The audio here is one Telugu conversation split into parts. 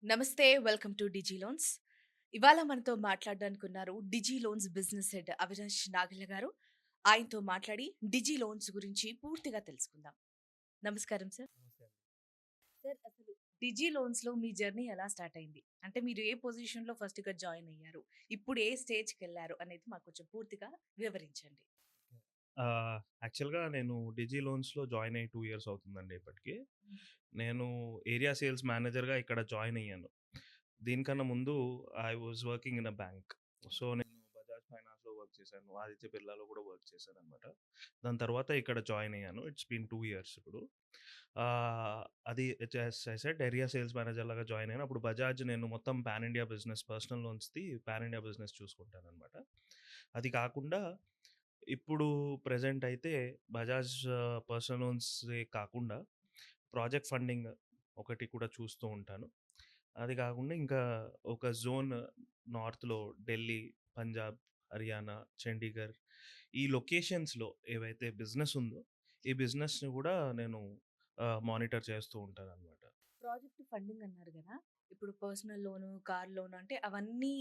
నమస్తే. Welcome to Digi Loans. ఇవాళ మనతో మాట్లాడడానికున్నారు Digi Loans business head Avinash Nagalla garu. ఆయనతో మాట్లాడి డిజి లోన్స్ గురించి పూర్తిగా తెలుసుకుందాం. నమస్కారం సార్. నమస్తే అండి. సార్ అసలు డిజి లోన్స్‌లో మీ జర్నీ ఎలా స్టార్ట్ అయింది? అంటే మీరు ఏ పొజిషన్‌లో ఫస్ట్‌గా జాయిన్ అయ్యారు? ఇప్పుడు ఏ స్టేజ్‌కెళ్లారు అనేది మాకు కొంచెం పూర్తిగా వివరించండి. యాక్చువల్‌గా నేను డిజి లోన్స్‌లో జాయిన్ అయ్యి 2 ఇయర్స్ అవుతుందండి ఇప్పటికి. హ్మ్. నేను ఏరియా సేల్స్ మేనేజర్‌గా ఇక్కడ జాయిన్ అయ్యాను. దీనికన్నా ముందు I was working in a bank. So, నేను బజాజ్ ఫైనాన్స్‌లో వర్క్ చేశాను. ఆదిత్య బిర్లాలో కూడా వర్క్ చేశాననమాట. దాని తర్వాత ఇక్కడ జాయిన్ అయ్యాను. ఇట్స్ బీన్ 2 ఇయర్స్ ఇప్పుడు. అది as I said area sales manager లాగా జాయిన్ అయ్యాను. అప్పుడు బజాజ్ నేను మొత్తం పాన్ ఇండియా బిజినెస్ పర్సనల్ లోన్స్‌ది పాన్ ఇండియా బిజినెస్ చూసుకుంటాననమాట. అది కాకుండా ఇప్పుడు ప్రెజెంట్ అయితే బజాజ్ పర్సనల్ లోన్సే కాకుండా ప్రాజెక్ట్ ఫండింగ్ ఒకటి కూడా చూస్తూ ఉంటాను. అది కాకుండా ఇంకా ఒక జోన్ నార్త్‌లో ఢిల్లీ, పంజాబ్, హర్యానా, చండీగఢ్ ఈ లొకేషన్స్‌లో ఏవైతే బిజినెస్ ఉందో, ఈ బిజినెస్‌ని కూడా నేను మానిటర్ చేస్తూ ఉంటాననమాట. ప్రాజెక్ట్ ఫండింగ్ అన్నారు గదా! ఇప్పుడు పర్సనల్ లోను, కార్ లోను అంటే అవన్నీ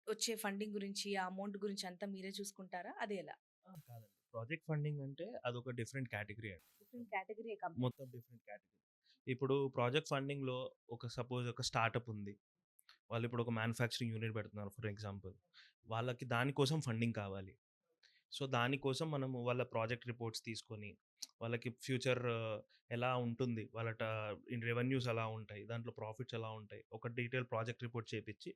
వచ్చే ఫండింగ్ గురించి, ఆ అమౌంట్ గురించి అంతా మీరే చూసుకుంటారా? అదెలా? కాదండి. ప్రాజెక్ట్ ఫండింగ్ అంటే అదొక డిఫరెంట్ కేటగరీ అండి. డిఫరెంట్ కేటగరీయే కంప్లీట్. మొత్తం డిఫరెంట్ కేటగరీ. ఇప్పుడు ప్రాజెక్ట్ ఫండింగ్‌లో సపోజ్ ఒక స్టార్టప్ ఉంది. వాళ్ళు ఇప్పుడు ఒక మ్యానుఫ్యాక్చరింగ్ యూనిట్ పెడుతున్నారు ఫర్ ఎగ్జాంపుల్. వాళ్ళకి దానికోసం ఫండింగ్ కావాలి. సో, దానికోసం మనము వాళ్ళ ప్రాజెక్ట్ రిపోర్ట్స్ తీసుకొని, వాళ్ళకి ఫ్యూచర్ ఎలా ఉంటుంది, వాళ్ళ రెవెన్యూస్ ఎలా ఉంటాయి, దాంట్లో ప్రాఫిట్స్ ఎలా ఉంటాయి, ఒక డీటెయిల్ ప్రాజెక్ట్ రిపోర్ట్ చేపిచ్చి,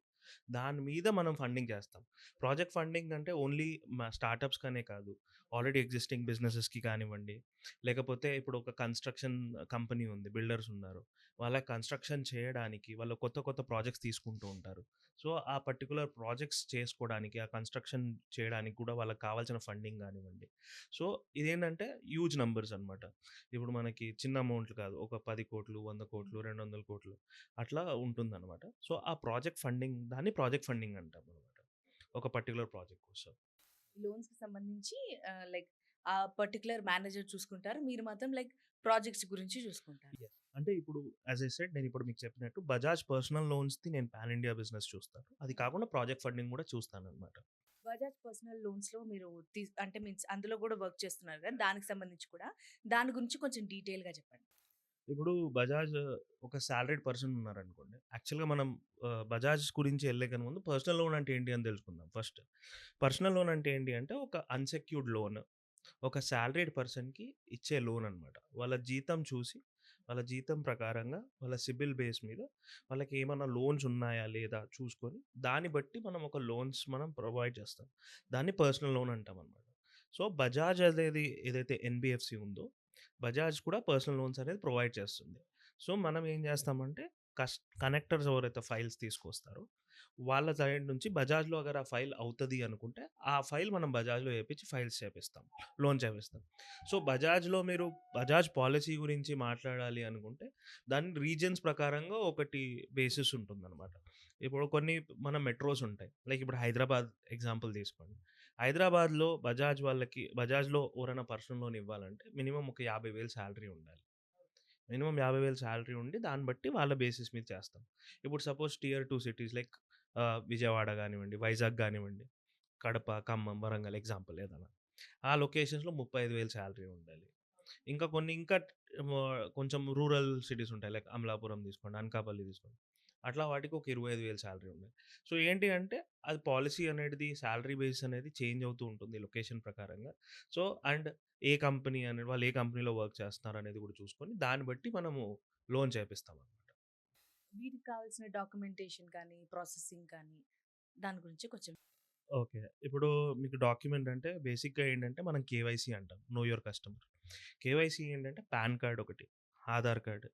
దాని మీద మనం ఫండింగ్ చేస్తాం. ప్రాజెక్ట్ ఫండింగ్ అంటే ఓన్లీ స్టార్టప్స్‌కనే కాదు. ఆల్రెడీ ఎగ్జిస్టింగ్ బిజినెసెస్‌కి కానివ్వండి, లేకపోతే ఇప్పుడు ఒక కన్‌స్ట్రక్షన్ కంపెనీ ఉంది, బిల్డర్స్ ఉన్నారు. వాళ్ళ కన్‌స్ట్రక్షన్ చేయడానికి వాళ్ళు కొత్త కొత్త ప్రాజెక్ట్స్ తీసుకుంటూ ఉంటారు. సో, ఆ పర్టిక్యులర్ ప్రాజెక్ట్స్ చేసుకోవడానికి, ఆ కన్‌స్ట్రక్షన్ చేయడానికి కూడా వాళ్ళకి కావాల్సిన ఫండింగ్ గానివ్వండి. సో, ఇదేంటంటే హ్యూజ్ నంబర్స్ అనమాట. ఇప్పుడు మనకి చిన్న అమౌంట్లు కాదు. ఒక 10,00,00,000, 100,00,00,000, 200,00,00,000 అట్లా ఉంటుందనమాట. సో, ఆ ప్రాజెక్ట్ ఫండింగ్ దాన్ని ప్రాజెక్ట్ ఫండింగ్ అంటామనమాట. ఒక పర్టిక్యులర్ ప్రాజెక్ట్ కోసం. లోన్స్‌కి సంబంధించి లైక్ ఆ పర్టిక్యులర్ మేనేజర్ చూసుకుంటారు. మీరు మాత్రం లైక్ ప్రాజెక్ట్స్ గురించి చూసుకుంటారు. యెస్. అంటే ఇప్పుడు యాస్ ఐ సెడ్ నేనిప్పుడు మీకు చెప్పినట్టు బజాజ్ పర్సనల్ లోన్స్‌ది నేను పాన్ ఇండియా బిజినెస్ చూస్తాను. అది కాకుండా ప్రాజెక్ట్ ఫండింగ్ కూడా చూస్తాననమాట. బజాజ్ పర్సనల్ లోన్స్‌లో మీరు అంటే మీన్స్ అందులో గూడా వర్క్ చేస్తున్నారు గదా! దానికి సంబంధించి కూడా దాని గురించి కొంచెం డీటెయిల్‌గా చెప్పండి. ఇప్పుడు బజాజ్ ఒక సాలరీడ్ పర్సన్ ఉన్నారనుకోండి. యాక్చువల్‌గా మనం బజాజ్ గురించి ఎళ్ళే కన్నా ముందు పర్సనల్ లోన్ అంటే ఏంటి అని తెలుసుకుందాం ఫస్ట్. పర్సనల్ లోన్ అంటే ఏంటి అంటే ఒక అన్‌సెక్యూర్డ్ లోన్. ఒక సాలరీడ్ పర్సన్‌కి ఇచ్చే లోన్ అనమాట. వాళ్ళ జీతం చూసి, వాళ్ళ జీతం ప్రకారంగా, వాళ్ళ సిబిల్ బేస్ మీద వాళ్ళకి ఏమన్నా లోన్స్ ఉన్నాయా లేదా చూసుకొని, దాన్ని బట్టి మనం ఒక లోన్స్ మనం ప్రొవైడ్ చేస్తాం. దాన్ని పర్సనల్ లోన్ అంటామనమాట. సో, బజాజ్ అనేది ఏదైతే ఎన్‌బీఎఫ్‌సి ఉందో, బజాజ్ కూడా పర్సనల్ లోన్స్ అనేది ప్రొవైడ్ చేస్తుంది. సో, మనం ఏం చేస్తామంటే కనెక్టర్స్ ఎవరైతే ఫైల్స్ తీసుకొస్తారో, వాళ్ళ సైడ్ నుంచి బజాజ్‌లో అగర్ ఆ ఫైల్ అవుతది అనుకుంటే, ఆ ఫైల్ మనం బజాజ్‌లో ఏపిచ్చి ఫైల్స్ చేపిస్తాం. లోన్ చేపిస్తాం. సో, బజాజ్‌లో మీరు బజాజ్ పాలిసీ గురించి మాట్లాడాలి అనుకుంటే, దాని రీజియన్స్ ప్రకారంగా ఒకటి బేసిస్ ఉంటుందనమాట. ఇప్పుడు కొన్ని మన మెట్రోస్ ఉంటాయి. లైక్ ఇప్పుడు హైదరాబాద్ ఎగ్జాంపుల్ తీసుకోండి. హైదరాబాద్‌లో బజాజ్‌లో ఎవరైనా పర్సనల్ లోన్ ఇవ్వాలంటే మినిమమ్ ఒక 50,000 సాలరీ ఉండాలి. మినిమమ్ 50,000 సాలరీ ఉండి దాన్ని బట్టి వాళ్ళ బేసిస్ మీద చేస్తాం. ఇప్పుడు suppose tier 2 cities like Vijayawada గానివ్వండి, వైజాగ్ గానివ్వండి, కడప, ఖమ్మం, వరంగల్ ఎగ్జాంపుల్ ఏదైనా. ఆ లొకేషన్స్‌లో 35,000 సాలరీ ఉండాలి. ఇంకా కొన్ని ఇంకా కొంచెం రూరల్ సిటీస్ ఉంటాయి. లైక్ అమలాపురం తీసుకోండి, అనకాపల్లి తీసుకోండి. అట్లా వాటికి ఒక 25,000 సాలరీ ఉండాలి. సో, ఏంటి అంటే అది పాలిసీ అనేది సాలరీ బేస్ అనేది చేంజ్ అవుతూ ఉంటుంది లొకేషన్ ప్రకారంగా. సో, అండ్ ఏ కంపెనీ అనేది వాళ్ళు ఏ కంపెనీలో వర్క్ చేస్తున్నారనేది కూడా చూసుకొని దాన్ని బట్టి మనము లోన్ చేపిస్తామనమాట. వీటికి కావాల్సిన డాక్యుమెంటేషన్ కానీ, ప్రాసెసింగ్ కానీ దాని గురించి కొంచెం ఓకే. ఇప్పుడు మీకు డాక్యుమెంట్ అంటే బేసిక్‌గా ఏంటంటే మనం కేవైసీ అంటాం. Know your customer. కేవైసీ ఏంటంటే పాన్ కార్డ్ ఒకటి, Aadhaar card,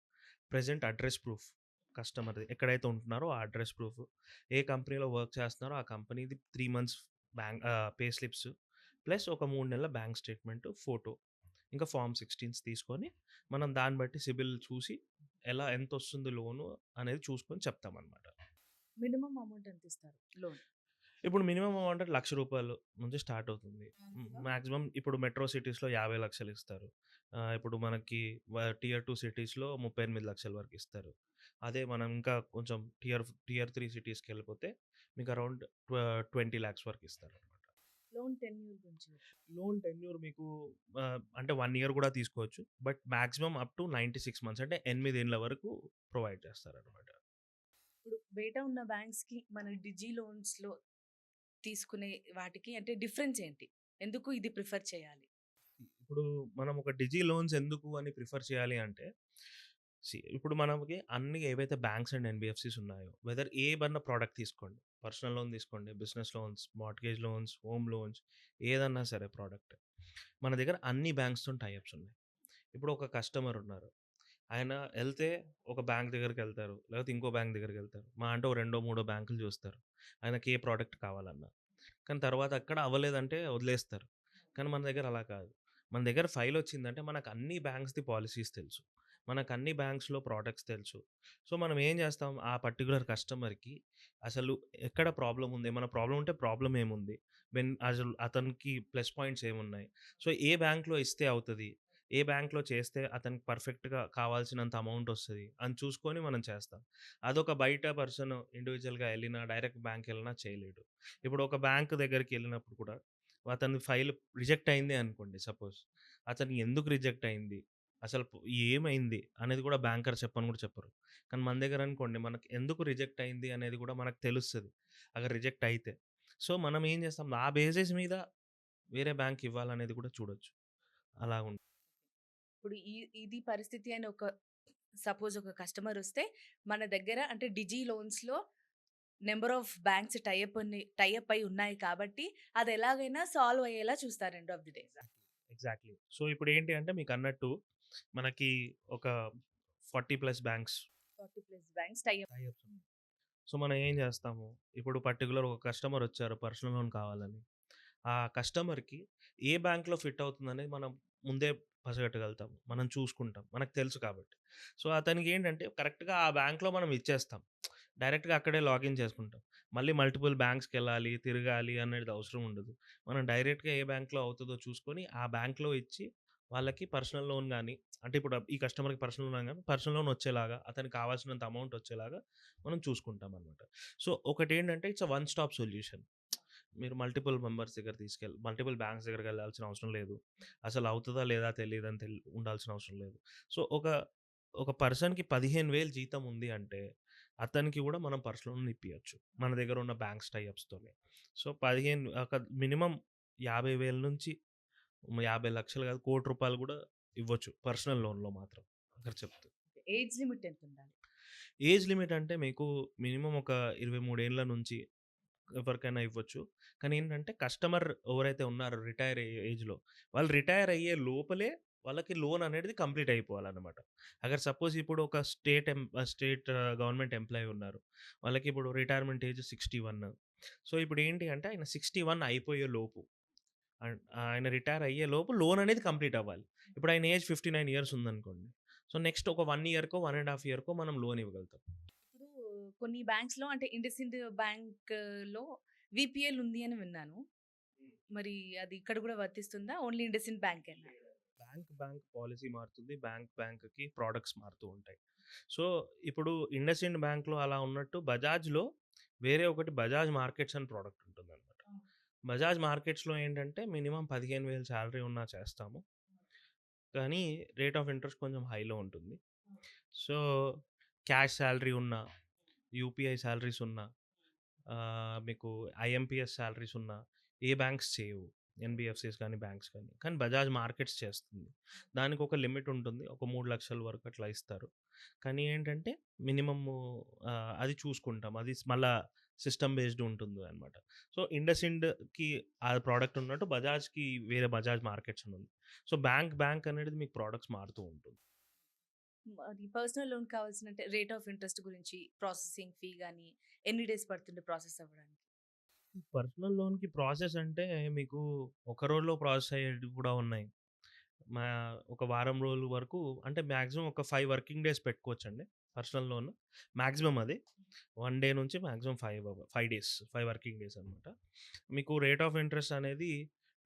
present address proof కస్టమర్‌ది. ఎక్కడైతే ఉంటున్నారో ఆ అడ్రెస్ ప్రూఫ్, ఏ కంపెనీలో వర్క్ చేస్తున్నారో ఆ కంపెనీది 3 మంత్స్ పే స్లిప్స్ ప్లస్ ఒక 3 నెలల బ్యాంక్ స్టేట్‌మెంట్, ఫోటో, ఇంకా ఫార్మ్ 16 తీసుకొని మనం దాన్ని బట్టి సిబిల్ చూసి ఎంతొస్తుంది లోను అనేది చూసుకొని చెప్తామనమాట. మినిమమ్ అమౌంట్ ఎంత ఇస్తారు లోన్? ఇప్పుడు మినిమమ్ అమౌంట్ అంటే రూ. 1,00,000 నుంచి స్టార్ట్ అవుతుంది. మాక్సిమం మాక్సిమం ఇప్పుడు మెట్రో సిటీస్‌లో 50,00,000 ఇస్తారు. ఇప్పుడు మనకి టియర్ 2 సిటీస్‌లో 38,00,000 వరకు ఇస్తారు. అదే మనం ఇంకా కొంచెం టియర్ 3 సిటీస్‌కెళ్ళిపోతే మీకు అరౌండ్ 20,00,000 వరకు ఇస్తారనమాట. లోన్ టెన్యూర్ గురించి చెప్పండి. లోన్ టెన్యూర్ మీకు అంటే 1 ఇయర్ గూడా తీసుకోవచ్చు. But maximum up to 96 months అంటే 8 ఏండ్ల వరకు ప్రొవైడ్ చేస్తారనమాట. ఇప్పుడు బయట ఉన్న బ్యాంక్స్‌కి మన డిజి లోన్స్‌లో తీసుకునే వాటికి అంటే డిఫరెన్స్ ఏంటి? ఎందుకు ఇది ప్రిఫర్ చేయాలి? ఇప్పుడు మనం ఒక డిజి లోన్స్ ఎందుకు అని ప్రిఫర్ చేయాలి అంటే, ఇప్పుడు మనకి అన్ని ఏవైతే బ్యాంక్స్ అండ్ ఎన్‌బీఎఫ్‌సిస్ ఉన్నాయో, వెదర్ ఏవన్నా ప్రొడక్ట్ తీసుకోండి. పర్సనల్ లోన్ తీసుకోండి, business loans, mortgage loans, home loans ఏదన్నా సరే ప్రొడక్ట్. మన దగ్గర అన్ని బ్యాంక్స్‌తోని టై అప్స్ ఉన్నాయి. ఇప్పుడు ఒక కస్టమర్ ఉన్నారు. ఆయన ఎళ్తే ఒక బ్యాంక్ దగ్గరికెళ్తారు. లేకపోతే ఇంకో బ్యాంక్ దగ్గరికెళ్తారు. మహా అంటే ఓ రెండో, మూడో బ్యాంకులు చూస్తారు. ఆయనకి ఏ ప్రొడక్ట్ కావాలన్నా. కానీ తర్వాత అక్కడ అవ్వలేదంటే వదిలేస్తారు. కానీ మన దగ్గర అలా కాదు. మన దగ్గర ఫైలొచ్చిందంటే మనకు అన్ని బ్యాంక్స్‌ది పాలిసీస్ తెలుసు. మనకు అన్ని బ్యాంక్స్‌లో ప్రొడక్ట్స్ తెలుసు. సో, మనం ఏం చేస్తాం ఆ పర్టిక్యులర్ కస్టమర్‌కి అసలు ఎక్కడ ప్రాబ్లమ్ ఉంది? ఏమన్నా ప్రాబ్లమ్ ఉంటే ప్రాబ్లమ్ ఏముంది? అసలు అతనికి ప్లస్ పాయింట్స్ ఏమున్నాయి? సో, ఏ బ్యాంక్‌లో ఇస్తే అవుతది? ఏ బ్యాంక్‌లో చేస్తే అతనికి పర్ఫెక్ట్‌గా కావాల్సినంత అమౌంట్ ఒస్తది అని చూసుకొని మనం చేస్తాం. అదొక బయట పర్సన్ ఇండివిడ్యువల్‌గా ఎళ్ళినా, డైరెక్ట్ బ్యాంక్‌కెళ్ళినా చేయలేడు. ఇప్పుడు ఒక బ్యాంక్ దగ్గరికెళ్ళినప్పుడు కూడా అతని ఫైల్ రిజెక్ట్ అయింది అనుకోండి సపోజ్. అతనికి ఎందుకు రిజెక్ట్ అయింది? అసలు ఏమైంది? అనేది కూడా బ్యాంకర్ చెప్పను కూడా చెప్పరు. కానీ మన దగ్గర అనుకోండి మనకు ఎందుకు రిజెక్ట్ అయింది అనేది కూడా మనకు తెలుస్తది. అక్కడ రిజెక్ట్ అయితే. సో, మనం ఏం చేస్తాం ఆ బేసిస్ మీద వేరే బ్యాంక్ ఇవ్వాలనేది కూడా చూడొచ్చు. అలాగుంటుంది. ఇప్పుడు ఇది పరిస్థితి అని సపోజ్ ఒక కస్టమర్ వస్తే మన దగ్గర అంటే డిజి లోన్స్‌లో number of banks tie up అయి ఉన్నాయి కాబట్టి అది ఎలాగైనా సాల్వ్ అయ్యేలా చూస్తారు end of the day. Exactly. So, ఇప్పుడేంటి అంటే మీకన్నట్టు మనకి ఒక 40 plus banks 40 plus banks tie up. Tie ups ఉన్నాయి. సో, మనం ఏం చేస్తాము, ఇప్పుడు పర్టిక్యులర్ ఒక కస్టమర్ వచ్చారు పర్సనల్ లోన్ కావాలని. ఆ కస్టమర్‌కి ఏ బ్యాంక్‌లో ఫిట్ అవుతుందనేది మనం ముందే పసిగట్టగలుగుతాం. మనం చూసుకుంటాం. మనకు తెలుసు కాబట్టి. సో, అతనికేంటంటే కరెక్ట్‌గా ఆ బ్యాంక్‌లో మనం ఇచ్చేస్తాం. డైరెక్ట్‌గా అక్కడే లాగిన్ చేసుకుంటాం. మళ్ళీ మల్టిపుల్ బ్యాంక్స్‌కెళ్ళాలి, తిరగాలి అనేది అవసరం ఉండదు. మనం డైరెక్ట్‌గా ఏ బ్యాంక్‌లో అవుతదో చూసుకొని ఆ బ్యాంక్‌లో ఇచ్చి వాళ్ళకి పర్సనల్ లోన్ గాని, అంటే ఇప్పుడు ఈ కస్టమర్‌కి పర్సనల్ లోన్ గాని, పర్సనల్ లోన్ వచ్చేలాగా అతనికి కావాల్సినంత అమౌంట్ వచ్చేలాగా మనం చూసుకుంటామనమాట. సో, ఒకటేంటంటే it's a one stop solution. మీరు మల్టిపుల్ బ్యాంక్స్ దగ్గరికెళ్ళాల్సిన అవసరం లేదు. అసలు అవుతదా లేదా తెలీదని ఉండాల్సిన అవసరం లేదు. సో, ఒక పర్సన్‌కి 15,000 జీతం ఉంది అంటే, అతనికి గూడా మనం పర్సనల్ లోన్ ఇప్పియొచ్చు. మన దగ్గర ఉన్న బ్యాంక్స్ టై అప్స్‌తోనే. సో, 15 మినిమమ్ 50,000 నుంచి 50,00,000 కాదు, ₹1,00,00,000 గూడా ఇవ్వచ్చు. పర్సనల్ లోన్‌లో మాత్రం అక్కడ చెప్తూ. ఏజ్ లిమిట్ ఎంత ఉండాలి? ఏజ్ లిమిట్ అంటే మీకు మినిమమ్ ఒక 23 ఏండ్ల నుంచి ఎవరికైనా ఇవ్వచ్చు. కానీ ఏంటంటే కస్టమర్ ఎవరైతే ఉన్నారో రిటైర్ అయ్యే ఏజ్‌లో వాళ్ళు రిటైర్ అయ్యే లోపలే వాళ్ళకి లోన్ అనేది కంప్లీట్ అయిపోవాలన్నమాట. అగర్ సపోజ్ ఇప్పుడు ఒక స్టేట్ గవర్నమెంట్ ఎంప్లాయీ ఉన్నారు. వాళ్ళకి ఇప్పుడు రిటైర్మెంట్ ఏజ్ 61. సో, ఇప్పుడు ఏంటి అంటే ఆయన 61 అయిపోయే లోపు ఆయన రిటైర్ అయ్యే లోపు లోన్ అనేది కంప్లీట్ అవ్వాలి. ఇప్పుడు ఆయన ఏజ్ 59 ఇయర్స్ ఉందనుకోండి. సో, నెక్స్ట్ ఒక 1 ఇయర్‌కో, 1 ½ ఇయర్‌కో మనం లోన్ ఇవ్వగలుగుతాం. ఇప్పుడు కొన్ని బ్యాంక్స్‌లో అంటే ఇండస్ఇండ్ బ్యాంక్‌లో వీపీఎల్ ఉంది అని విన్నాను. మరి అది ఇక్కడ కూడా వర్తిస్తుందా? ఓన్లీ ఇండస్ఇండ్ బ్యాంకేనా? బ్యాంక్ పాలిసీ మారుతుంది. బ్యాంక్‌కి ప్రొడక్ట్స్ మారుతూ ఉంటాయి. సో, ఇప్పుడు ఇండస్ఇండ్ బ్యాంక్‌లో అలా ఉన్నట్టు బజాజ్‌లో వేరే ఒకటి బజాజ్ మార్కెట్స్ అని ప్రొడక్ట్ ఉంటుందనమాట. బజాజ్ మార్కెట్స్‌లో ఏంటంటే మినిమమ్ 15,000 సాలరీ ఉన్నా చేస్తాము. కానీ రేట్ ఆఫ్ ఇంట్రెస్ట్ కొంచెం హైలో ఉంటుంది. సో, క్యాష్ సాలరీ ఉన్నా, యూపీఐ సాలరీస్ ఉన్నా, మీకు ఐఎంపీఎస్ సాలరీస్ ఉన్నా ఏ బ్యాంక్స్ చేయవు. ఎన్‌బీఎఫ్‌సిస్ కానీ, బ్యాంక్స్ కానీ. కానీ బజాజ్ మార్కెట్స్ చేస్తుంది. దానికొక లిమిట్ ఉంటుంది. ఒక 3,00,000 వరకు అట్లా ఇస్తారు. కానీ ఏంటంటే మినిమమ్ అది చూసుకుంటాం. అది మళ్ళా సిస్టమ్ బేస్డ్ ఉంటుంది అనమాట. సో, ఇండస్ఇండ్‌కి ఆ ప్రొడక్ట్ ఉన్నట్టు బజాజ్‌కి వేరే బజాజ్ మార్కెట్స్ అని ఉంది. సో, బ్యాంక్ అనేది మీకు ప్రొడక్ట్స్ మారుతూ ఉంటుంది. అది పర్సనల్ లోన్ కావాల్సినంటే రేట్ ఆఫ్ ఇంట్రెస్ట్ గురించి, ప్రాసెసింగ్ ఫీ గాని, ఎన్ని డేస్ పడుతుంది ప్రాసెస్ అవ్వడానికి? పర్సనల్ లోన్‌కి ప్రాసెస్ అంటే మీకు ఒక రోజులో ప్రాసెస్ అయ్యేటివి కూడా ఉన్నాయి. మా ఒక వారం రోజుల వరకు అంటే మాక్సిమం ఒక 5 వర్కింగ్ డేస్ పెట్టుకోవచ్చండి పర్సనల్ లోన్. మాక్సిమం అది. 1 డే నుంచి మాక్సిమం 5 డేస్, 5 వర్కింగ్ డేస్ అనమాట. మీకు రేట్ ఆఫ్ ఇంట్రెస్ట్ అనేది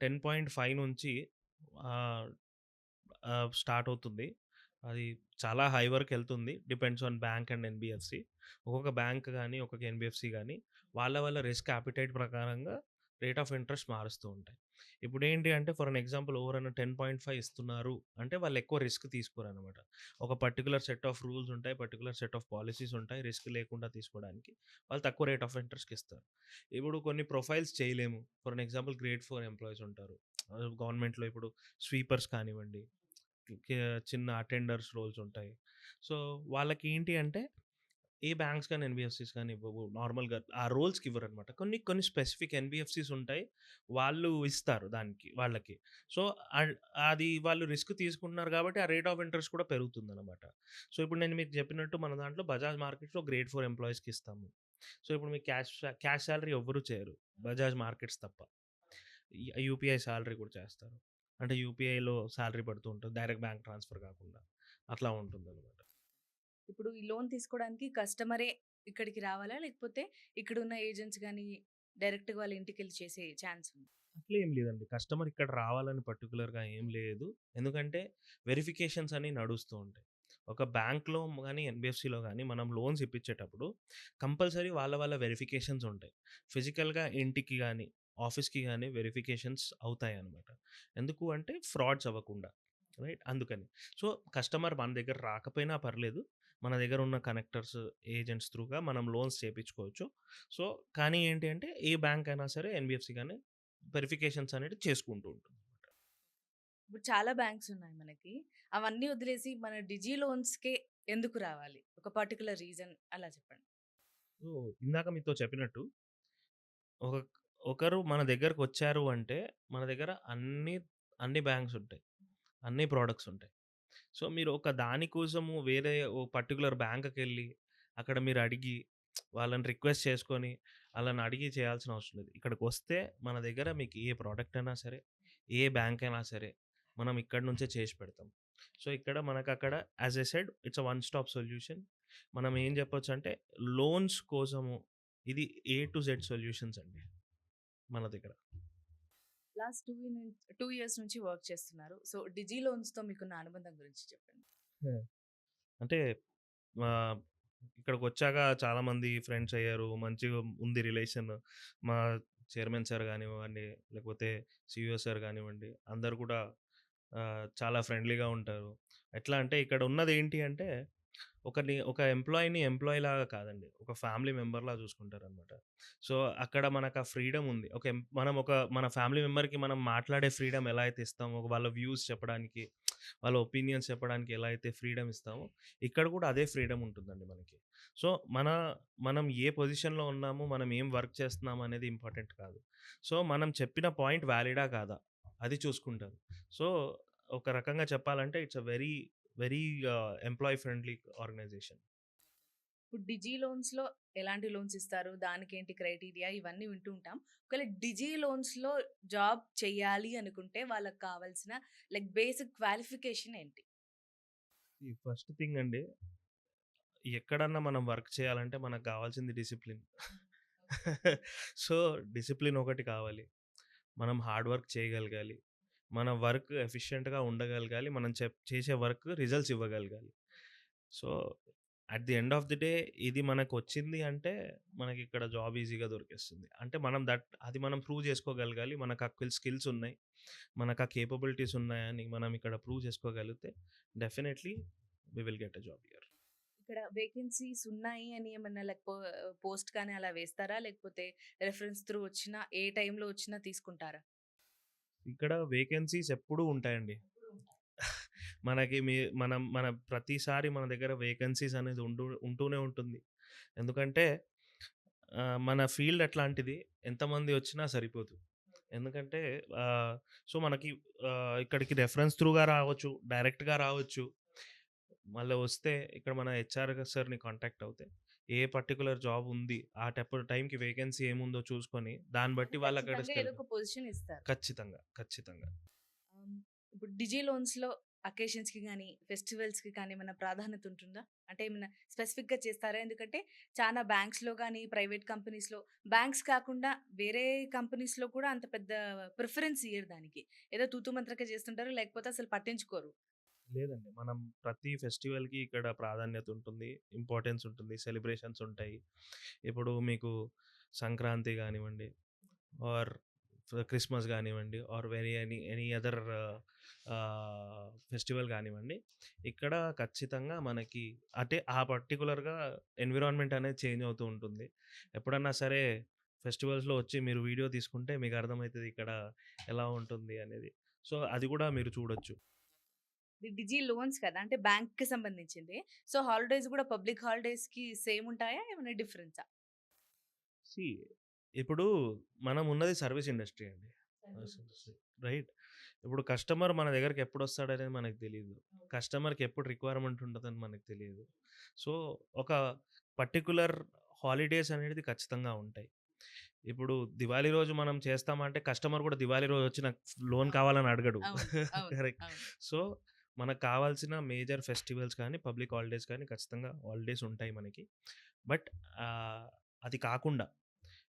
10.5 నుంచి ఆహ్, ఆహ్, స్టార్ట్ అవుతుంది. అది చాలా హై వరకెళ్తుంది. Depends on bank and NBFC. ఒక్కొక్క బ్యాంక్ గాని, ఒక్కొక్క ఎన్‌బీఎఫ్‌సి గాని వాళ్ళ రిస్క్ అపిటైట్ ప్రకారంగా రేట్ ఆఫ్ ఇంట్రెస్ట్ మారుస్తూ ఉంటాయి. ఇప్పుడేంటి అంటే ఫర్ ఎన్ ఎగ్జాంపుల్ ఎవరైనా 10.5 ఇస్తున్నారు అంటే వాళ్ళు ఎక్కువ రిస్క్ తీసుకోరనమాట. ఒక పర్టిక్యులర్ సెట్ ఆఫ్ రూల్స్ ఉంటాయి. పర్టిక్యులర్ సెట్ ఆఫ్ పాలిసీస్ ఉంటాయి. రిస్క్ లేకుండా తీసుకోవడానికి. వాళ్ళు తక్కువ రేట్ ఆఫ్ ఇంట్రెస్ట్‌కి ఇస్తారు. ఇప్పుడు కొన్ని ప్రొఫైల్స్ చేయలేము. For an example grade 4 employees ఉంటారు. గవర్నమెంట్‌లో ఇప్పుడు స్వీపర్స్ కానివ్వండి, కే చిన్న అటెండర్స్ రోల్స్ ఉంటాయి. సో, వాళ్ళకేంటి అంటే ఏ బ్యాంక్స్ కానీ, ఎన్‌బీఎఫ్‌సీస్ కానీ ఇవ్వవు. నార్మల్‌గా ఆ రోల్స్‌కి ఇవ్వరనమాట. కొన్ని కొన్ని స్పెసిఫిక్ ఎన్‌బీఎఫ్‌సీస్ ఉంటాయి. వాళ్ళు ఇస్తారు దానికి వాళ్ళకి. సో, అడ్ అది వాళ్ళు రిస్క్ తీసుకుంటున్నారు కాబట్టి ఆ రేట్ ఆఫ్ ఇంట్రెస్ట్ కూడా పెరుగుతుందనమాట. సో, ఇప్పుడు నేను మీకు చెప్పినట్టు మన దాంట్లో బజాజ్ మార్కెట్స్‌లో గ్రేడ్ 4 ఎంప్లాయీస్‌కి ఇస్తాము. సో, ఇప్పుడు మీకు క్యాష్ సాలరీ ఎవ్వరు చేయరు. బజాజ్ మార్కెట్స్ తప్ప. యూపీఐ సాలరీ కూడా చేస్తారు. అంటే యూపీఐలో సాలరీ పడుతూ ఉంటుంది. డైరెక్ట్ బ్యాంక్ ట్రాన్స్‌ఫర్ కాకుండా. అట్లా ఉంటుందనమాట. ఇప్పుడు ఈ లోన్ తీసుకోవడానికి కస్టమరే ఇక్కడికి రావాలా? లేకపోతే ఇక్కడున్న ఏజెంట్స్ గాని డైరెక్ట్‌గా వాళ్ళ ఇంటికెళ్ళి చేసే ఛాన్స్ ఉందా? అట్లా ఏం లేదండి. కస్టమర్ ఇక్కడ రావాలని పర్టిక్యులర్‌గా ఏం లేదు. ఎందుకంటే వెరిఫికేషన్స్ అని నడుస్తూ ఉంటాయి. ఒక బ్యాంక్‌లో గాని, ఎన్‌బీఎఫ్‌సీలో గాని మనం లోన్స్ ఇప్పించేటప్పుడు కంపల్సరీ వాళ్ళ వెరిఫికేషన్స్ ఉంటాయి. ఫిజికల్‌గా ఇంటికి గాని, ఆఫీస్‌కి గాని వెరిఫికేషన్స్ అవుతాయన్నమాట. ఎందుకు అంటే ఫ్రాడ్స్ అవ్వకుండా. రైట్? అందుకని. సో, కస్టమర్ మన దగ్గర రాకపోయినా పర్లేదు. మన దగ్గర ఉన్న కనెక్టర్స్, ఏజెంట్స్ త్రూగా మనం లోన్స్ చేపించుకోవచ్చు. సో, కానీ ఏంటి అంటే ఏ బ్యాంక్ అయినా సరే ఎన్‌బీఎఫ్‌సీ గాని వెరిఫికేషన్స్ అనేది చేసుకుంటూ ఉంటుంది. ఇప్పుడు చాలా బ్యాంక్స్ ఉన్నాయి మనకి. అవన్నీ వదిలేసి మన డిజి లోన్స్‌కే ఎందుకు రావాలి? ఒక పర్టిక్యులర్ రీజన్ అలా చెప్పండి. సో, ఇందాక మీతో చెప్పినట్టు ఒక ఒకరు మన దగ్గరకొచ్చారు అంటే మన దగ్గర అన్ని బ్యాంక్స్ ఉంటాయి. అన్ని ప్రొడక్ట్స్ ఉంటాయి. సో, మీరు ఒక దాని కోసము వేరే ఓ పర్టిక్యులర్ బ్యాంక్‌కెళ్ళి అక్కడ మీరు అడిగి వాళ్ళని రిక్వెస్ట్ చేసుకొని ఆళ్ళని అడిగి చేయాల్సిన అవసరం లేదు. ఇక్కడికొస్తే మన దగ్గర మీకు ఏ ప్రొడక్ట్ అయినా సరే, ఏ బ్యాంక్ అయినా సరే మనం ఇక్కడి నుంచే చేసి పెడతాం. సో, ఇక్కడ మనకక్కడ as I said it's a one stop solution. మనం ఏం చెప్పొచ్చంటే లోన్స్ కోసము ఇది ఏ టు జెడ్ సొల్యూషన్స్ అండి మన దగ్గర. లాస్ట్ 2 ఇయర్స్ నుంచి వర్క్ చేస్తున్నారు. సో, డిజి లోన్స్‌తో మీకున్న అనుబంధం గురించి చెప్పండి. హ్మ్. అంటే ఆహ్, ఇక్కడికొచ్చాక చాలామంది ఫ్రెండ్స్ అయ్యారు. మంచిగా ఉంది రిలేషన్. మా చైర్మన్ సార్ గానివ్వండి, లేకపోతే సీఈఓ సార్ గానివ్వండి, అందరూ కూడా చాలా ఫ్రెండ్లీగా ఉంటారు. ఎట్లా అంటే ఇక్కడ ఉన్నదేంటి అంటే ఒక ఎంప్లాయీని ఎంప్లాయీలాగా కాదండి. ఒక ఫ్యామిలీ మెంబర్‌లా చూసుకుంటారనమాట. సో, అక్కడ మనకు ఆ ఫ్రీడమ్ ఉంది. మనం మన ఫ్యామిలీ మెంబర్‌కి మనం మాట్లాడే ఫ్రీడమ్ ఎలా అయితే ఇస్తామో, వాళ్ళ వ్యూస్ చెప్పడానికి, వాళ్ళ ఒపీనియన్స్ చెప్పడానికి ఎలా అయితే ఫ్రీడమ్ ఇస్తామో, ఇక్కడ కూడా అదే ఫ్రీడమ్ ఉంటుందండి మనకి. సో, మనం ఏ పొజిషన్‌లో ఉన్నాము, మనం ఏం వర్క్ చేస్తున్నాము అనేది ఇంపార్టెంట్ కాదు. సో, మనం చెప్పిన పాయింట్ వాలిడా కాదా? అది చూసుకుంటారు. సో, ఒక రకంగా చెప్పాలంటే it's a very employee friendly organisation. ఇప్పుడు డిజి లోన్స్‌లో ఎలాంటి లోన్స్ ఇస్తారు? దానికేంటి క్రైటీరియా? ఇవన్నీ వింటూ ఉంటాం. ఒకవేళ డిజి లోన్స్‌లో జాబ్ చేయాలి అనుకుంటే వాళ్ళకి కావాల్సిన లైక్ బేసిక్ క్వాలిఫికేషన్ ఏంటి? ఈ ఫస్ట్ థింగ్ అండి, ఎక్కడన్నా మనం వర్క్ చేయాలంటే మనకు కావాల్సింది డిసిప్లిన్. సో, డిసిప్లిన్ ఒకటి కావాలి. మనం హార్డ్ వర్క్ చేయగలగాలి. మన వర్క్ ఎఫిషియెంట్‌గా ఉండగలగాలి. మనం చేసే వర్క్ రిజల్ట్స్ ఇవ్వగలగాలి. So, at the end of the day ఇది మనకొచ్చింది అంటే మనకిక్కడ జాబ్ ఈజీగా దొరికేస్తుంది. అంటే అది మనం ప్రూవ్ చేసుకోగలగాలి. మనకు ఆ స్కిల్స్ ఉన్నాయి. మనకు ఆ కేపబిలిటీస్ ఉన్నాయని మనం ఇక్కడ ప్రూవ్ చేసుకోగలిగితే definitely we will get a job here. ఇక్కడ వేకెన్సీస్ ఉన్నాయి అని ఏమన్నా లైక్ పోస్ట్ కానీ అలా వేస్తారా? లేకపోతే రిఫరెన్స్ త్రూ వచ్చినా ఏ టైంలో వచ్చినా తీసుకుంటారా? ఇక్కడ వేకెన్సీస్ ఎప్పుడూ ఉంటాయండి. మనకి మీ మనం మన ప్రతిసారి మన దగ్గర వేకెన్సీస్ అనేది ఉంటూనే ఉంటుంది. ఎందుకంటే మన ఫీల్డ్ అట్లాంటిది. ఎంతమంది వచ్చినా సరిపోదు. ఎందుకంటే ఆహ్, సో, మనకి ఇక్కడికి రెఫరెన్స్ త్రూగా రావచ్చు, డైరెక్ట్‌గా రావచ్చు. మళ్ళా వస్తే ఇక్కడ మన హెచ్ఆర్ సార్‌ని కాంటాక్ట్ అవుతే, ఏ పర్టిక్యులర్ జాబ్ ఉంది, ఆ టైంకి వేకెన్సీ ఏముందో చూసుకొని, దాన్ని అంటే బట్టి వాళ్ళక్కడ ఖచ్చితంగా ఏదో ఒక పొజిషన్ ఇస్తారు. ఖచ్చితంగా. ఖచ్చితంగా. ఆహ్, ఇప్పుడు డిజి లోన్స్‌లో అకేషన్స్‌కి గాని, ఫెస్టివల్స్‌కి కానీ ఏమైనా ప్రాధాన్యత ఉంటుందా? అంటే ఏమైనా స్పెసిఫిక్‌గా చేస్తారా? ఎందుకంటే చానా బ్యాంక్స్‌లో గాని, ప్రైవేట్ కంపెనీస్‌లో బ్యాంక్స్ కాకుండా వేరే కంపెనీస్‌లో కూడా అంత పెద్ద ప్రిఫరెన్స్ ఇయ్యరు దానికి. ఏదో తూతూ మంత్రంగా చేస్తుంటారు. లేకపోతే అసలు పట్టించుకోరు. లేదండి. మనం ప్రతి ఫెస్టివల్‌కి ఇక్కడ ప్రాధాన్యత ఉంటుంది. ఇంపార్టెన్స్ ఉంటుంది. సెలబ్రేషన్స్ ఉంటాయి. ఇప్పుడు మీకు సంక్రాంతి గానివ్వండి, ఆర్ క్రిస్మస్ గానివ్వండి, ఆర్ ఎనీ అదర్ ఫెస్టివల్ గానివ్వండి. ఇక్కడ ఖచ్చితంగా మనకి అంటే ఆ పర్టిక్యులర్‌గా ఎన్విరాన్మెంట్ అనేది చేంజ్ అవుతూ ఉంటుంది. ఎప్పుడన్నా సరే ఫెస్టివల్స్‌లో వచ్చి మీరు వీడియో తీసుకుంటే మీకు అర్థమైతది ఇక్కడ ఎలా ఉంటుంది అనేది. సో, అది కూడా మీరు చూడొచ్చు. ఇది డిజి లోన్స్ కదా! అంటే బ్యాంక్‌కి సంబంధించింది. సో, హాలిడేస్ గూడా పబ్లిక్ హాలిడేస్‌కి సేమ్ ఉంటాయా? ఏమైనా డిఫరెన్సా? సీ ఇప్పుడు మనం ఉన్నది సర్వీస్ ఇండస్ట్రీ అండి. రైట్. ఇప్పుడు కస్టమర్ మన దగ్గరికి ఎప్పుడొస్తాడనేది మనకు తెలీదు. కస్టమర్‌కి ఎప్పుడు రిక్వైర్మెంట్ ఉంటదని మనకు తెలియదు. సో, ఒక పర్టిక్యులర్ హాలిడేస్ అనేది ఖచ్చితంగా ఉంటాయి. ఇప్పుడు దివాళీ రోజు మనం చేస్తామంటే కస్టమర్ కూడా దివాళీ రోజు వచ్చి నాకు లోన్ అవును. కావాలని అడగడు. అవును. అవును. కరెక్ట్. అవును. సో, మనకు కావాల్సిన మేజర్ ఫెస్టివల్స్ కానీ, పబ్లిక్ హాలిడేస్ కానీ ఖచ్చితంగా హాలిడేస్ ఉంటాయి మనకి. బట్ అది కాకుండా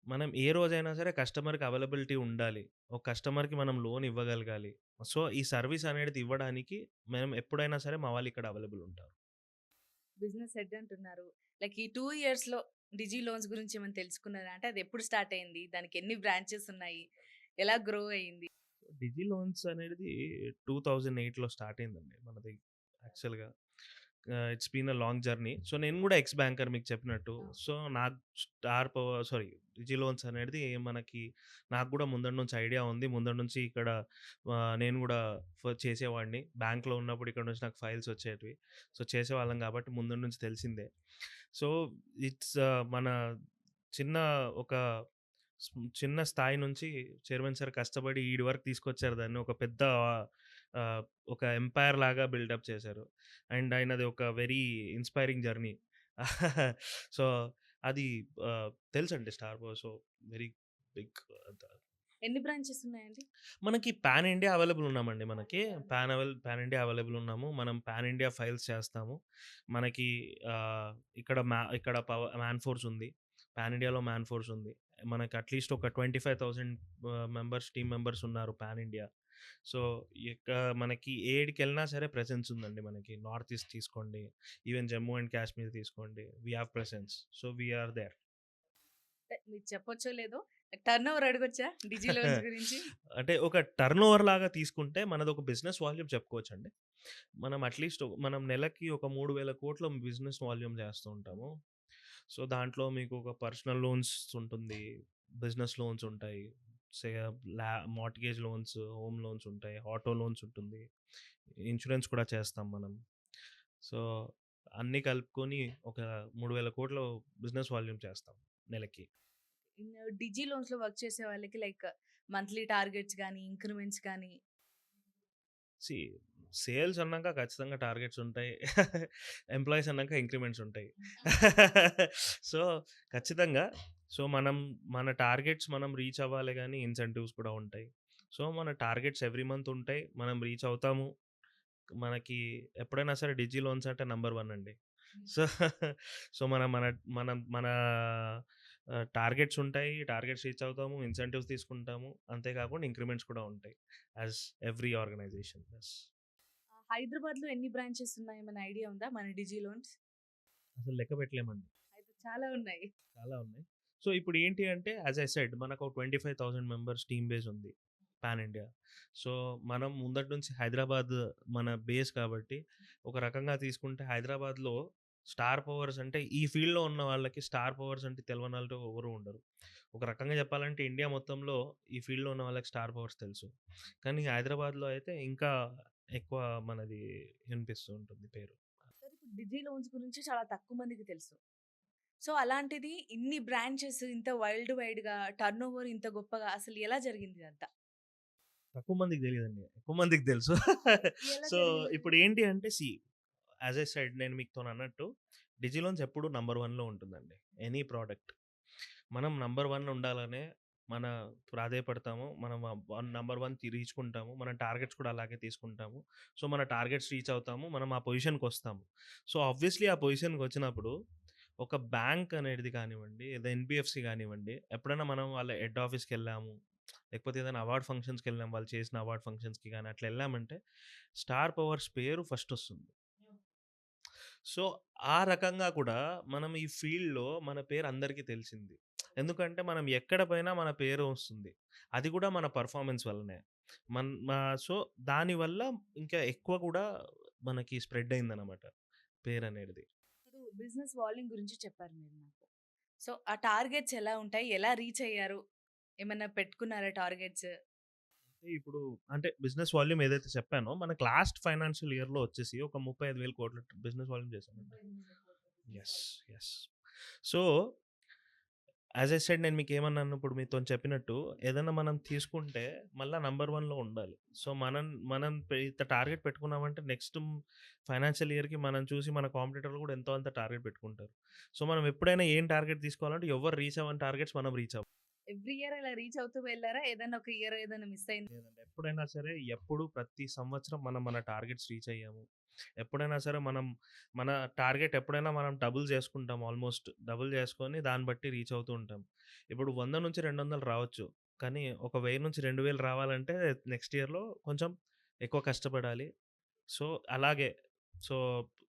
మనం ఏ రోజైనా సరే కస్టమర్‌కి అవైలబిలిటీ ఉండాలి. ఒక కస్టమర్‌కి మనం లోన్ ఇవ్వగలగాలి. సో, ఈ సర్విస్ అనేది ఇవ్వడానికి మేము ఎప్పుడైనా సరే మా వాళ్ళు ఇక్కడ అవైలబుల్ ఉంటారు. బిజినెస్ హెడ్ అంటున్నారు. లైక్ ఈ 2 ఇయర్స్‌లో డిజి లోన్స్ గురించి ఏమైనా తెలుసుకున్నారా? అంటే అది ఎప్పుడు స్టార్ట్ అయింది? దానికి ఎన్ని బ్రాంచెస్ ఉన్నాయి? ఎలా గ్రో అయింది? డిజి లోన్స్ అనేది 2008లో స్టార్ట్ అయిందండి మనది యాక్చువల్‌గా. It's been a long journey. So, నేను కూడా ఎక్స్ బ్యాంకర్ మీకు చెప్పినట్టు. సో, నాకు డిజి లోన్స్ అనేది మనకి నాకు కూడా ముందటి నుంచి ఐడియా ఉంది. ముందటి నుంచి ఇక్కడ నేను కూడా చేసేవాడిని. బ్యాంక్‌లో ఉన్నప్పుడు ఇక్కడ నుంచి నాకు ఫైల్స్ వచ్చేటివి. సో, చేసేవాళ్ళం కాబట్టి ముందటి నుంచి తెలిసిందే. సో, ఇట్స్ మన చిన్న ఒక చిన్న స్థాయి నుంచి చైర్మన్ సార్ కష్టపడి ఈడి వరకు తీసుకొచ్చారు దాన్ని. ఒక పెద్ద ఒక ఎంపైర్ లాగా బిల్డప్ చేశారు. అండ్ ఆయనది ఒక వెరీ ఇన్‌స్పైరింగ్ జర్నీ. సో, అది తెలుసండి 'స్టార్ బో' సో, వెరీ బిగ్ ఎన్ని బ్రాంచెస్ ఉన్నాయండి? మనకి పాన్ ఇండియా అవైలబుల్ ఉన్నామండి మనకి. పాన్ ఇండియా అవైలబుల్ ఉన్నాము. మనం పాన్ ఇండియా ఫైల్స్ చేస్తాము. మనకి ఇక్కడ మ్యాన్ ఫోర్స్ ఉంది. పాన్ ఇండియాలో మ్యాన్ ఫోర్స్ ఉంది. మనకి అట్‌లీస్ట్ ఒక 25,000 టీమ్ మెంబర్స్ ఉన్నారు పాన్ ఇండియా. సో, ఇక మనకి ఏడికెళ్ళినా సరే ప్రెజెన్స్ ఉందండి మనకి. నార్త్ ఈస్ట్ తీసుకోండి, ఈవెన్ జమ్మూ అండ్ కాశ్మీర్ తీసుకోండి. We have presence. So, we are there. అంటే మీరు చెప్పొచ్చో లేదో టర్నోవర్ అడగొచ్చా? డిజి లోన్స్ గురించి? అంటే ఒక టర్నోవర్ లాగా తీసుకుంటే మనదొక బిజినెస్ వాల్యూమ్ చెప్పుకోవచ్చండి. మనం అట్‌లీస్ట్ మనం నెలకి ఒక 3,000,00,00,000 బిజినెస్ వాల్యూమ్ చేస్తూ ఉంటాము. సో, దాంట్లో మీకు ఒక పర్సనల్ లోన్స్ ఉంటుంది. బిజినెస్ లోన్స్ ఉంటాయి. సే మార్ట్‌గేజ్ లోన్స్, హోమ్ లోన్స్ ఉంటాయి. ఆటో లోన్స్ ఉంటుంది. ఇన్స్యూరెన్స్ కూడా చేస్తాం మనం. సో, అన్నీ కలుపుకొని ఒక 3,000,00,00,000 బిజినెస్ వాల్యూమ్ చేస్తాం నెలకి. ఇన్ డిజి లోన్స్‌లో వర్క్ చేసే వాళ్ళకి లైక్ మంత్లీ టార్గెట్స్ గాని, ఇంక్రిమెంట్స్ గాని సీ సేల్స్ అన్నాక ఖచ్చితంగా టార్గెట్స్ ఉంటాయి. ఎంప్లాయీస్ అన్నాక ఇంక్రిమెంట్స్ ఉంటాయి. సో, ఖచ్చితంగా సో, మన టార్గెట్స్ మనం రీచ్ అవ్వాలి గానీ ఇన్సెంటివ్స్ కూడా ఉంటాయి. సో, మన టార్గెట్స్ ఎవ్రీ మంత్ ఉంటాయి. మనం రీచ్ అవుతాము. మనకి ఎప్పుడైనా సరే డిజి లోన్స్ అంటే నంబర్ 1 అండి. సో, సో, మనం మన మనం మన టార్గెట్స్ ఉంటాయి. టార్గెట్స్ రీచ్ అవుతాము. ఇన్సెంటివ్స్ తీసుకుంటాము. అంతే కాకుండా ఇంక్రిమెంట్స్ కూడా ఉంటాయి. As every organisation does. హైదరాబాద్‌లో ఎన్ని బ్రాంచెస్ ఉన్నాయి? ఏమైనా ఐడియా ఉందా? మన డిజి లోన్స్? అసలు లెక్క పెట్టలేమండి. అయితే చాలా ఉన్నాయి. చాలా ఉన్నాయి. సో, ఇప్పుడు ఏంటి అంటే యాస్ ఐ సెడ్ మనకు ఒక 25,000 మెంబర్స్ టీమ్ బేస్ ఉంది పాన్ ఇండియా. సో, మనం ముందటి నుంచి హైదరాబాద్ మన బేస్ కాబట్టి ఒక రకంగా తీసుకుంటే హైదరాబాద్‌లో స్టార్ పవర్స్ అంటే ఈ ఫీల్డ్‌లో ఉన్న వాళ్ళకి స్టార్ పవర్స్ అంటే తెలవనోళ్ళు ఎవరు ఉండరు. ఒక రకంగా చెప్పాలంటే ఇండియా మొత్తంలో ఈ ఫీల్డ్‌లో ఉన్న వాళ్ళకి స్టార్ పవర్స్ తెలుసు. కానీ హైదరాబాద్‌లో అయితే ఇంకా ఎక్కువ మనది వినిపిస్తూ ఉంటుంది పేరు. సార్ ఇప్పుడు డిజి లోన్స్ గురించి చాలా తక్కువ మందికి తెలుసు. సో, అలాంటిది ఇన్ని బ్రాంచెస్ ఇంత వరల్డ్ వైడ్‌గా టర్నోవర్ ఇంత గొప్పగా అసలు ఎలా జరిగింది ఇదంతా? తక్కువ మందికి తెలీదండి. ఎక్కువ మందికి తెలుసు. ఎలా సో, జరిగిందండి? ఇప్పుడు ఏంటి అంటే యాస్ ఐ సెడ్ నేను మీతోనన్నట్టు డిజిలోన్స్ ఎప్పుడు నంబర్ 1లో ఉంటుందండి. Any product. మనం నంబర్ 1 ఉండాలనే మన ప్రాధేయపడతాము. మనం నంబర్ 1 రీచ్‌కుంటాము. మన టార్గెట్స్ కూడా అలాగే తీసుకుంటాము. సో, మన టార్గెట్స్ రీచ్ అవుతాము. మనం ఆ పొజిషన్‌కొస్తాము. సో, ఆబ్వియస్‌లీ ఆ పొజిషన్‌కొచ్చినప్పుడు ఒక బ్యాంక్ అనేది కానివ్వండి, లేదా ఎన్‌బీఎఫ్‌సి కానివ్వండి, ఎప్పుడైనా మనం వాళ్ళ హెడ్ ఆఫీస్‌కెళ్ళాము. లేకపోతే ఏదైనా అవార్డ్ ఫంక్షన్స్‌కెళ్ళాం. వాళ్ళు చేసిన అవార్డ్ ఫంక్షన్స్‌కి గాని అట్లా ఎళ్ళామంటే స్టార్ పవర్స్ పేరు ఫస్టొస్తుంది. సో, ఆ రకంగా కూడా మనం ఈ ఫీల్డ్‌లో మన పేరు అందరికీ తెలిసింది. ఎందుకంటే మనం ఎక్కడ పోయినా మన పేరు వస్తుంది. అది కూడా మన పెర్ఫార్మన్స్ వల్లనే. సో, దానివల్ల ఇంకా ఎక్కువ కూడా మనకి స్ప్రెడ్ అయిందనమాట పేరనేది. ఇప్పుడు బిజినెస్ వాల్యూమ్ గురించి చెప్పారు మీరు నాకు. సో, ఆ టార్గెట్స్ ఎలా ఉంటాయి? ఎలా రీచ్ అయ్యారు? ఏమన్నా పెట్టుకున్నారా టార్గెట్స్? ఇప్పుడు అంటే బిజినెస్ వాల్యూమ్ ఏదైతే చెప్పానో మనకు లాస్ట్ ఫైనాన్షియల్ ఇయర్‌లో వచ్చేసి ఒక 35,000,00,00,000 బిజినెస్ వాల్యూమ్ చేశామండి. Yes. Yes. So, as I said నేను మీకేమన్నాను ఇప్పుడు మీతోని చెప్పినట్టు ఏదన్నా మనం తీసుకుంటే మళ్ళా నంబర్ 1లో ఉండాలి. సో, మనం మనం ఇంత టార్గెట్ పెట్టుకున్నామంటే నెక్స్ట్ ఫైనాన్షియల్ ఇయర్‌కి మనం చూసి మన కాంపిటీటర్లు కూడా ఎంతో అంత టార్గెట్ పెట్టుకుంటారు. సో, మనం ఎప్పుడైనా ఏం టార్గెట్ తీసుకోవాలంటే ఎవ్వరు రీచ్ అవ్వని టార్గెట్స్ మనం రీచ్ అవ్వాలి. ఎవ్రీ ఇయర్ ఇలా రీచ్ అవుతూ వెళ్లారా? ఏదైనా ఒక ఇయర్ ఏదైనా మిస్ అయిందా? లేదండి. ఎప్పుడైనా సరే, ఎప్పుడు ప్రతి సంవత్సరం మనం మన టార్గెట్స్ రీచ్ అయ్యాము. ఎప్పుడైనా సరే మన టార్గెట్ ఎప్పుడైనా మనం డబుల్ చేసుకుంటాం ఆల్మోస్ట్. డబుల్ చేసుకొని దాన్ని బట్టి రీచ్ అవుతూ ఉంటాం. ఇప్పుడు 100-200 రావచ్చు. కానీ ఒక 1000-2000 రావాలంటే నెక్స్ట్ ఇయర్‌లో కొంచెం ఎక్కువ కష్టపడాలి. సో, అలాగే సో,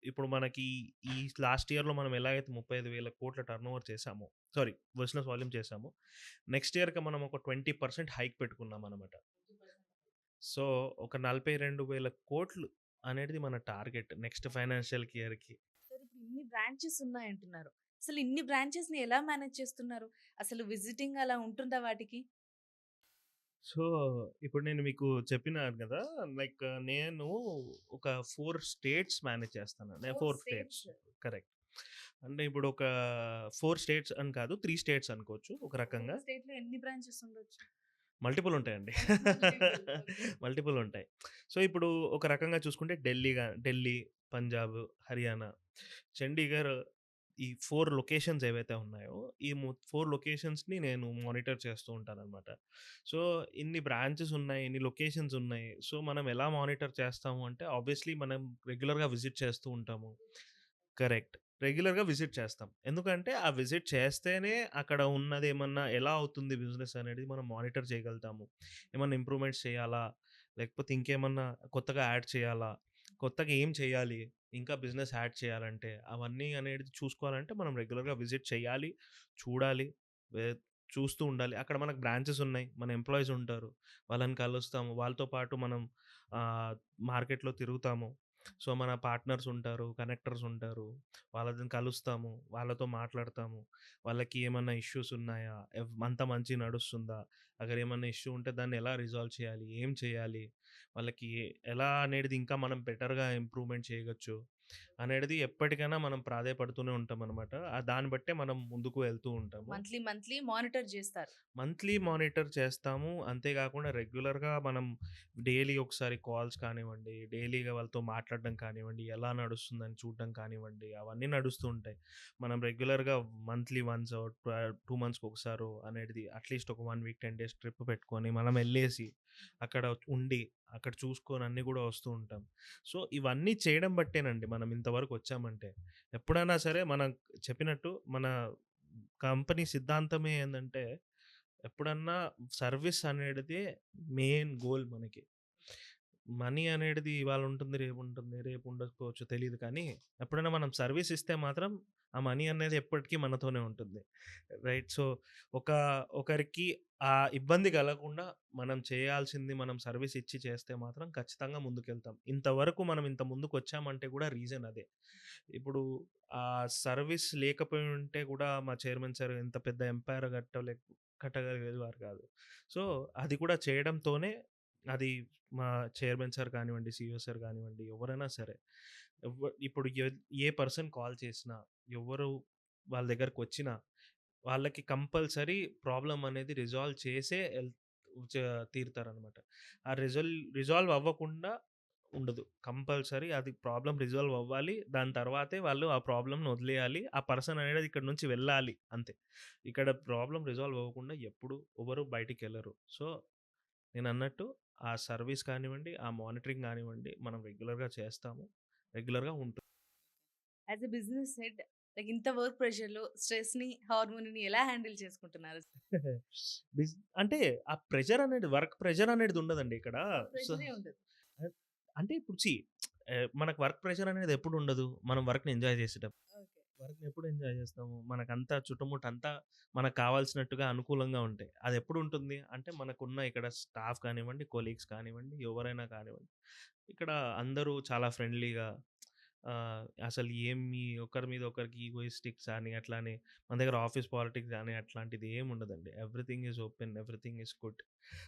ఇప్పుడు మనకి ఈ లాస్ట్ ఇయర్‌లో మనం ఎలాగైతే 35,000,00,00,000 టర్నోవర్ చేశామో సారీ బిజినెస్ వాల్యూమ్ చేశామో, నెక్స్ట్ ఇయర్‌కి మనం ఒక 20% హైక్ పెట్టుకున్నామనమాట. సో, ఒక 42,000,00,00,000 అనేది మన టార్గెట్ నెక్స్ట్ ఫైనాన్షియల్ ఇయర్‌కి. సార్ ఇప్పుడు ఇన్ని బ్రాంచెస్ ఉన్నాయంటున్నారు. అసలు ఇన్ని బ్రాంచెస్‌ని ఎలా మేనేజ్ చేస్తున్నారు? అసలు విజిటింగ్ అలా ఉంటుందా వాటికి? సో, ఇప్పుడు నేను మీకు చెప్పినాను గదా! లైక్ నేను ఒక 4 స్టేట్స్ మేనేజ్ చేస్తానండి. 4 4 స్టేట్స్. స్టేట్స్. కరెక్ట్. అంటే ఇప్పుడు ఒక 4 స్టేట్స్ అని కాదు. 3 స్టేట్స్ అనుకోవచ్చు ఒక ఒక్కొక్క రకంగా. స్టేట్‌లో ఎన్ని బ్రాంచెస్ ఉండొచ్చు? మల్టిపుల్ ఉంటాయండి. మల్టిపుల్. ఓకే. మల్టిపుల్ ఉంటాయి. సో, ఇప్పుడు ఒక రకంగా చూసుకుంటే ఢిల్లీ, పంజాబ్, హర్యానా, చండీగఢ్ ఈ 4 లొకేషన్స్ ఏవైతే ఉన్నాయో, ఈ 4 లొకేషన్స్‌ని నేను మానిటర్ చేస్తూ ఉంటాననమాట. సో, ఇన్ని బ్రాంచెస్ ఉన్నాయి, ఇన్ని లొకేషన్స్ ఉన్నాయి. సో, మనం ఎలా మానిటర్ చేస్తాము అంటే ఆబ్వియస్లీ మనం రెగ్యులర్‌గా విజిట్ చేస్తూ ఉంటాము. కరెక్ట్. రెగ్యులర్‌గా విజిట్ చేస్తాం. ఎందుకంటే, ఆ విజిట్ చేస్తేనే అక్కడ ఉన్నదేమన్నా ఎలా అవుతుంది బిజినెస్ అనేది మనం మానిటర్ చేయగలుగుతాము. ఏమన్నా ఇంప్రూవ్‌మెంట్స్ చేయాలా? లేకపోతే ఇంకేమన్నా కొత్తగా యాడ్ చేయాలా? కొత్తగా ఏం చేయాలి? ఇంకా బిజినెస్ యాడ్ చేయాలంటే, అవన్నీ అనేది చూసుకోవాలంటే మనం రెగ్యులర్‌గా విజిట్ చేయాలి, చూడాలి, వే చూస్తూ ఉండాలి. అక్కడ మనకు బ్రాంచెస్ ఉన్నాయి. మన ఎంప్లాయీస్ ఉంటారు. వాళ్ళని కలుస్తాము. వాళ్ళతో పాటు మనం ఆహ్, మార్కెట్‌లో తిరుగుతాము. సో, మన పార్ట్నర్స్ ఉంటారు, కనెక్టర్స్ ఉంటారు. వాళ్ళని కలుస్తాము. వాళ్ళతో మాట్లాడతాము. వాళ్ళకి ఏమన్నా ఇష్యూస్ ఉన్నాయా? అంతా మంచిగా నడుస్తుందా? అక్కడ ఏమన్నా ఇష్యూ ఉంటే దాన్ని ఎలా రిజాల్వ్ చేయాలి? ఏం చేయాలి? వాళ్ళకి ఎలా అనేది ఇంకా మనం బెటర్‌గా ఇంప్రూవ్‌మెంట్ చేయగచ్చు అనేది ఎప్పటికైనా మనం ప్రాధేయపడుతూనే ఉంటామనమాట. దాన్ని బట్టే మనం ముందుకు వెళ్తూ ఉంటాము. మంత్లీ మంత్లీ మానిటర్ జేస్తారు. మంత్లీ మానిటర్ చేస్తాము. అంతేగాకుండా రెగ్యులర్‌గా మనం డైలీ ఒకసారి కాల్స్ కానివ్వండి, డైలీగా వాళ్ళతో మాట్లాడడం కానివ్వండి, ఎలా నడుస్తుందని చూడడం కానివ్వండి, అవన్నీ నడుస్తూ ఉంటాయి. మనం రెగ్యులర్‌గా మంత్లీ వన్స్ ఆర్ 2 మంత్స్‌కి ఒకసారో అనేది అట్‌లీస్ట్ ఒక 1 వీక్, 10 డేస్ ట్రిప్ పెట్టుకొని మనం ఎళ్ళేసి, అక్కడ ఉండి, అక్కడ చూసుకొని అన్నీ గూడా వస్తూ ఉంటాం. సో, ఇవన్నీ చేయడం బట్టేనండి మనం ఇంతవరకు వచ్చామంటే. ఎప్పుడైనా సరే మనం చెప్పినట్టు మన కంపెనీ సిద్ధాంతమే ఏందంటే ఎప్పుడన్నా సర్విస్ అనేటిదే మెయిన్ గోల్ మనకి. మనీ అనేటిది ఇవాళ ఉంటుంది, రేపుంటుంది, రేపు ఉండకపోవచ్చు తెలీదు కానీ, ఎప్పుడైనా మనం సర్విస్ ఇస్తే మాత్రం ఆ మనీ అనేది ఎప్పటికీ మనతోనే ఉంటుంది. రైట్. సో, ఒక ఒకరికి ఆ ఇబ్బంది కలగకుండా మనం చేయాల్సింది మనం సర్విస్ ఇచ్చి చేస్తే మాత్రం ఖచ్చితంగా ముందుకెళ్తాం. ఇంతవరకు మనం ఇంత ముందుకొచ్చామంటే కూడా రీజన్ అదే. ఇప్పుడు ఆ సర్విస్ లేకపోయి ఉంటే కూడా మా చైర్మన్ సార్ ఇంత పెద్ద ఎంపైర్ కట్టగలిగేవారు కాదు. సో, అది కూడా చేయడంతోనే అది మా చైర్మన్ సార్ కానివ్వండి, సీఈఓ సార్ కానివ్వండి, ఎవరైనా సరే ఇప్పుడు ఏ పర్సన్ కాల్ చేసినా, ఎవ్వరు వాళ్ళ దగ్గరకొచ్చినా, వాళ్ళకి కంపల్సరీ ప్రాబ్లమ్ అనేది రిజాల్వ్ చేసే చ తీరుతారనమాట. ఆ రిజాల్వ్ అవ్వకుండా ఉండదు. కంపల్సరీ అది ప్రాబ్లమ్ రిజాల్వ్ అవ్వాలి. దాని తర్వాతే వాళ్ళు ఆ ప్రాబ్లమ్‌ని వదిలేయాలి. ఆ పర్సన్ అనేది ఇక్కడి నుంచి వెళ్ళాలి అంతే. ఇక్కడ ప్రాబ్లమ్ రిజాల్వ్ అవ్వకుండా ఎప్పుడు ఎవరు బయటికెళ్లరు. సో, నేనన్నట్టు ఆ సర్విస్ కానివ్వండి, ఆ మానిటరింగ్ గానివ్వండి, మనం రెగ్యులర్‌గా చేస్తాము. రెగ్యులర్‌గా ఉంటుంది. As a business head like ఇంత వర్క్ ప్రెషర్‌లో స్ట్రెస్‌ని, హార్మోన్‌ని ఎలా హ్యాండిల్ చేసుకుంటున్నారు? బిజ్ అంటే ఆ ప్రెషర్ అనేది వర్క్ ప్రెషర్ అనేది ఉండదండి ఇక్కడ. వర్క్ సో, ప్రెషరే ఉండదు. అంటే ఇప్పుడు మనకు వర్క్ ప్రెషర్ అనేది ఎప్పుడు ఉండదు. మనం వర్క్‌ని ఎంజాయ్ చేసేటప్పుడు. ఓకే. వర్క్‌ని ఎప్పుడు ఎంజాయ్ చేస్తాము? మనకంతా చుట్టుముట్టంతా మనకు కావాల్సినట్టుగా అనుకూలంగా ఉంటాయి. అదెప్పుడు ఉంటుంది? అంటే మనకున్న ఇక్కడ స్టాఫ్ కానివ్వండి, కొలీగ్స్ కానివ్వండి, ఎవరైనా కానివ్వండి. ఇక్కడ అందరూ చాలా ఫ్రెండ్లీగా అసలు ఏమి ఒకరి మీద ఒకరికి ఈగోయిస్టిక్స్ అని అట్లానే మన దగ్గర ఆఫీస్ పాలిటిక్స్ గాని అట్లాంటిది ఏమి ఉండదండి. Everything is open. Everything is good.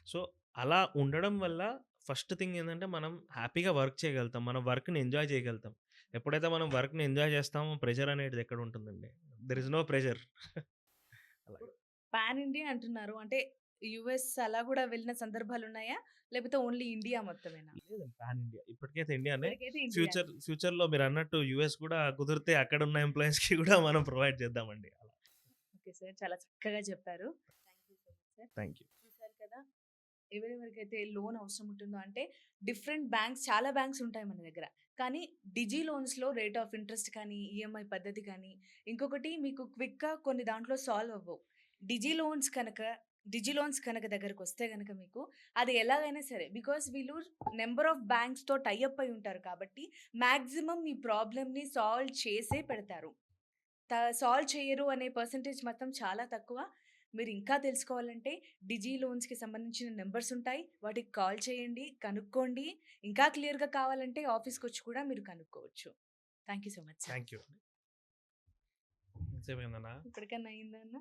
So, అలా ఉండడం వల్ల ఫస్ట్ థింగ్ ఏందంటే మనం హ్యాపీగా వర్క్ చేయగలుగుతాం. మన వర్క్‌ని ఎంజాయ్ చేయగలుగుతాం. ఎప్పుడైతే మనం వర్క్‌ని ఎంజాయ్ చేస్తామో ప్రెషర్ అనేది ఎక్కడ ఉంటుందండి. There is no pressure. అలాగా. పాన్ ఇండియా అంటున్నారు. అంటే యూఎస్ అలా గూడా వెళ్ళిన సందర్భాలున్నాయా? లేకపోతే ఓన్లీ ఇండియా మొత్తమేనా? లేదండి పాన్ ఇండియా. ఇప్పటికైతే ఇండియానే. ఇప్పటికైతే ఇండియానే. ఫ్యూచర్‌లో మీరన్నట్టు యూఎస్ కూడా కుదిరితే అక్కడున్న ఎంప్లాయీస్‌కి కూడా మనం ప్రొవైడ్ చేద్దామండి. అలా. Okay sir. చాలా చక్కగా చెప్పారు. Thank you so much sir. Thank you. చూసారు కదా! ఎవరెవరికైతే లోన్ అవసరం ఉంటుందో అంటే డిఫరెంట్ బ్యాంక్స్ చాలా బ్యాంక్స్ ఉంటాయి మన దగ్గర. కానీ డిజి లోన్స్‌లో రేట్ ఆఫ్ ఇంట్రెస్ట్ కానీ, ఈఎంఐ పద్ధతి కానీ, ఇంకొకటి మీకు క్విక్‌గా కొన్ని దాంట్లో సాల్వ్ అవ్వవు. డిజి లోన్స్ కనుక డిజి లోన్స్ కనుక దగ్గరకొస్తే గనక మీకు అది ఎలాగైనా సరే బికాజ్ వీళ్ళు నంబర్ ఆఫ్ బ్యాంక్స్‌తో టై అప్ అయి ఉంటారు కాబట్టి మాక్సిమం మీ ప్రాబ్లమ్‌ని సాల్వ్ చేసే పెడతారు. సాల్వ్ చెయ్యరు అనే పర్సెంటేజ్ మాత్రం చాలా తక్కువ. మీరు ఇంకా తెలుసుకోవాలంటే డిజి లోన్స్‌కి సంబంధించిన నంబర్స్ ఉంటాయి. వాటికి కాల్ చేయండి, కనుక్కోండి. ఇంకా క్లియర్‌గా కావాలంటే ఆఫీస్‌కొచ్చి కూడా మీరు కనుక్కోవచ్చు. Thank you so much sir. Thank you. ఎంతసేపు అయిందన్నా? ఇప్పటికన్నా అయిందా అన్న?